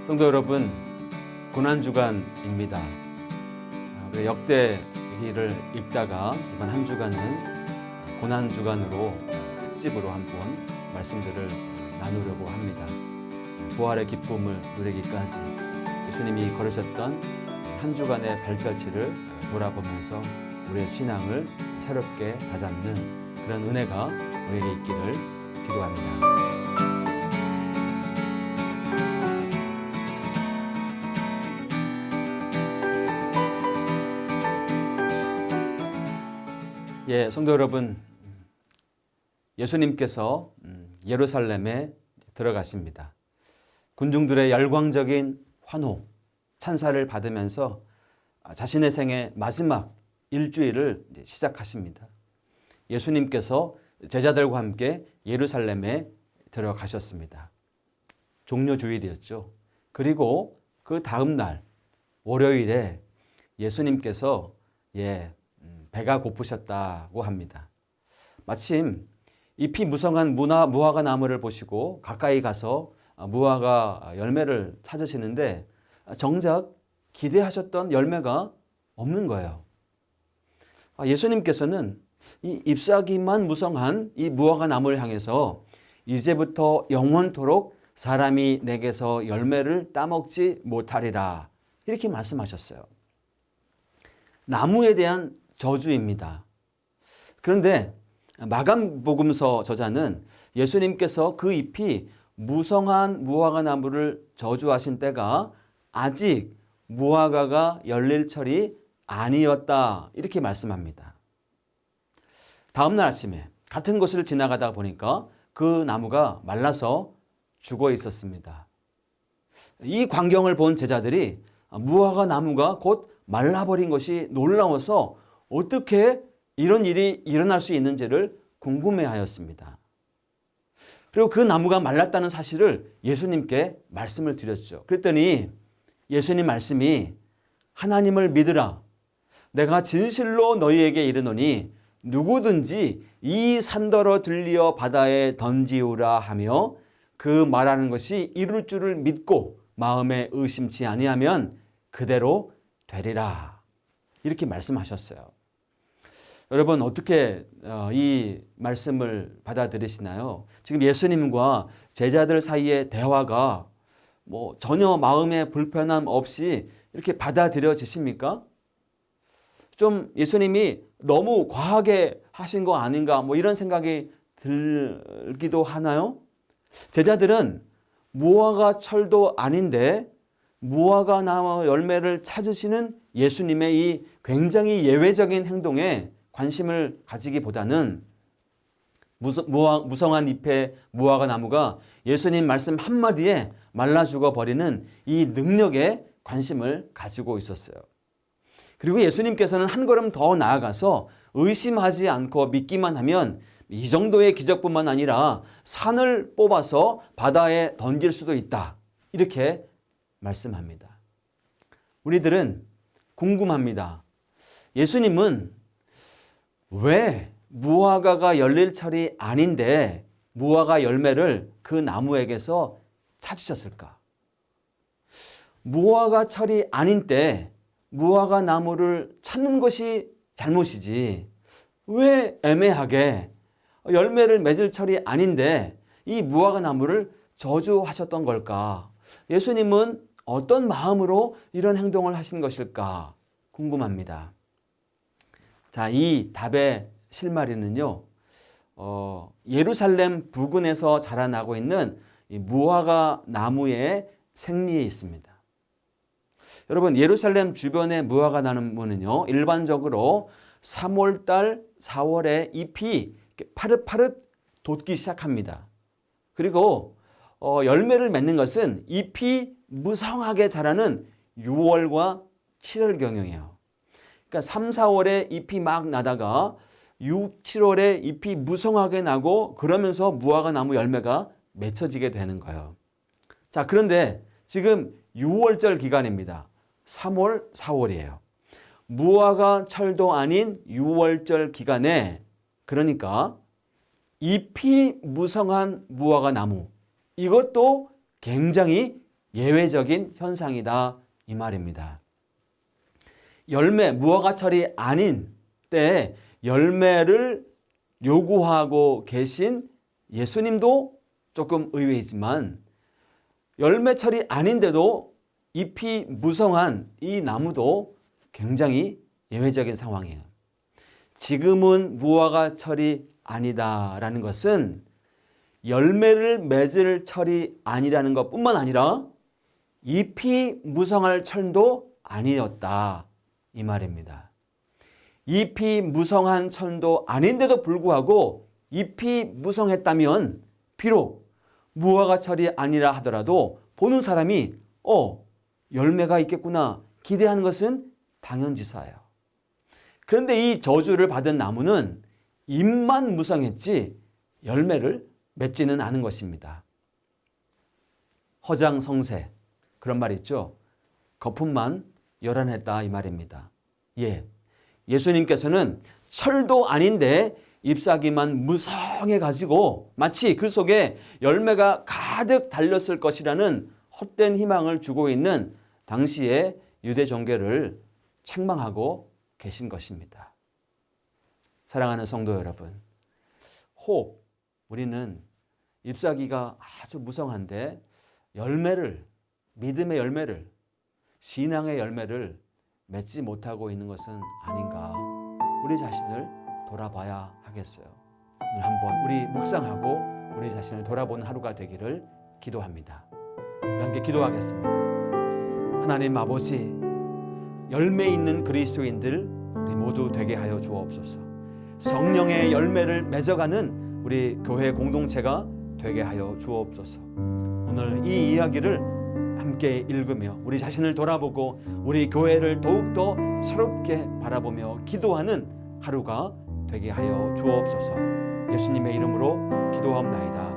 성도 여러분, 고난주간입니다. 우리 역대기를 읽다가 이번 한 주간은 고난주간으로 특집으로 한번 말씀들을 나누려고 합니다. 부활의 기쁨을 누리기까지 예수님이 걸으셨던 한 주간의 발자취를 돌아보면서 우리의 신앙을 새롭게 다잡는 그런 은혜가 우리에게 있기를 기도합니다. 예, 성도 여러분, 예수님께서 예루살렘에 들어가십니다. 군중들의 열광적인 환호, 찬사를 받으면서 자신의 생애 마지막 일주일을 시작하십니다. 예수님께서 제자들과 함께 예루살렘에 들어가셨습니다. 종료주일이었죠. 그리고 그 다음 날 월요일에 예수님께서 배가 고프셨다고 합니다. 마침 잎이 무성한 무화과 나무를 보시고 가까이 가서 무화과 열매를 찾으시는데 정작 기대하셨던 열매가 없는 거예요. 예수님께서는 이 잎사귀만 무성한 이 무화과 나무를 향해서 이제부터 영원토록 사람이 내게서 열매를 따먹지 못하리라 이렇게 말씀하셨어요. 나무에 대한 저주입니다. 그런데 마감복음서 저자는 예수님께서 그 잎이 무성한 무화과 나무를 저주하신 때가 아직 무화과가 열릴 철이 아니었다 이렇게 말씀합니다. 다음 날 아침에 같은 곳을 지나가다 보니까 그 나무가 말라서 죽어 있었습니다. 이 광경을 본 제자들이 무화과 나무가 곧 말라버린 것이 놀라워서 어떻게 이런 일이 일어날 수 있는지를 궁금해하였습니다. 그리고 그 나무가 말랐다는 사실을 예수님께 말씀을 드렸죠. 그랬더니 예수님 말씀이 하나님을 믿으라. 내가 진실로 너희에게 이르노니 누구든지 이 산더러 들리어 바다에 던지우라 하며 그 말하는 것이 이룰 줄을 믿고 마음에 의심치 아니하면 그대로 되리라. 이렇게 말씀하셨어요. 여러분 어떻게 이 말씀을 받아들이시나요? 지금 예수님과 제자들 사이의 대화가 전혀 마음에 불편함 없이 이렇게 받아들여지십니까? 좀 예수님이 너무 과하게 하신 거 아닌가 이런 생각이 들기도 하나요? 제자들은 무화과 철도 아닌데 무화과 나무 열매를 찾으시는 예수님의 이 굉장히 예외적인 행동에 관심을 가지기보다는 무성한 잎의 무화과 나무가 예수님 말씀 한마디에 말라 죽어버리는 이 능력에 관심을 가지고 있었어요. 그리고 예수님께서는 한 걸음 더 나아가서 의심하지 않고 믿기만 하면 이 정도의 기적뿐만 아니라 산을 뽑아서 바다에 던질 수도 있다. 이렇게 말씀합니다. 우리들은 궁금합니다. 예수님은 왜 무화과가 열릴 철이 아닌데 무화과 열매를 그 나무에게서 찾으셨을까? 무화과 철이 아닌 때 무화과 나무를 찾는 것이 잘못이지 왜 애매하게 열매를 맺을 철이 아닌데 이 무화과 나무를 저주하셨던 걸까? 예수님은 어떤 마음으로 이런 행동을 하신 것일까 궁금합니다. 자, 이 답의 실마리는요, 예루살렘 부근에서 자라나고 있는 이 무화과 나무의 생리에 있습니다. 여러분, 예루살렘 주변의 무화과 나무는요, 일반적으로 3월달, 4월에 잎이 파릇파릇 돋기 시작합니다. 그리고 열매를 맺는 것은 잎이 무성하게 자라는 6월과 7월경이에요. 그러니까 3, 4월에 잎이 막 나다가 6, 7월에 잎이 무성하게 나고 그러면서 무화과 나무 열매가 맺혀지게 되는 거예요. 자, 그런데 지금 6월절 기간입니다. 3월, 4월이에요. 무화과 철도 아닌 6월절 기간에, 그러니까 잎이 무성한 무화과 나무, 이것도 굉장히 예외적인 현상이다 이 말입니다. 열매, 무화과철이 아닌 때에 열매를 요구하고 계신 예수님도 조금 의외이지만, 열매철이 아닌데도 잎이 무성한 이 나무도 굉장히 예외적인 상황이에요. 지금은 무화과철이 아니다라는 것은 열매를 맺을 철이 아니라는 것뿐만 아니라 잎이 무성할 철도 아니었다 이 말입니다. 잎이 무성한 철도 아닌데도 불구하고 잎이 무성했다면 비록 무화과철이 아니라 하더라도 보는 사람이 열매가 있겠구나 기대하는 것은 당연지사예요. 그런데 이 저주를 받은 나무는 잎만 무성했지 열매를 맺지는 않은 것입니다. 허장성세, 그런 말 있죠. 거품만 요란했다 이 말입니다. 예수님께서는 철도 아닌데 잎사귀만 무성해가지고 마치 그 속에 열매가 가득 달렸을 것이라는 헛된 희망을 주고 있는 당시의 유대 종교를 책망하고 계신 것입니다. 사랑하는 성도 여러분, 혹 우리는 잎사귀가 아주 무성한데 믿음의 열매를, 신앙의 열매를 맺지 못하고 있는 것은 아닌가, 우리 자신을 돌아봐야 하겠어요. 오늘 한번 우리 묵상하고 우리 자신을 돌아보는 하루가 되기를 기도합니다. 우리 함께 기도하겠습니다. 하나님 아버지, 열매 있는 그리스도인들 우리 모두 되게 하여 주옵소서. 성령의 열매를 맺어가는 우리 교회 공동체가 되게 하여 주옵소서. 오늘 이 이야기를 함께 읽으며 우리 자신을 돌아보고 우리 교회를 더욱더 새롭게 바라보며 기도하는 하루가 되게 하여 주옵소서. 예수님의 이름으로 기도하옵나이다.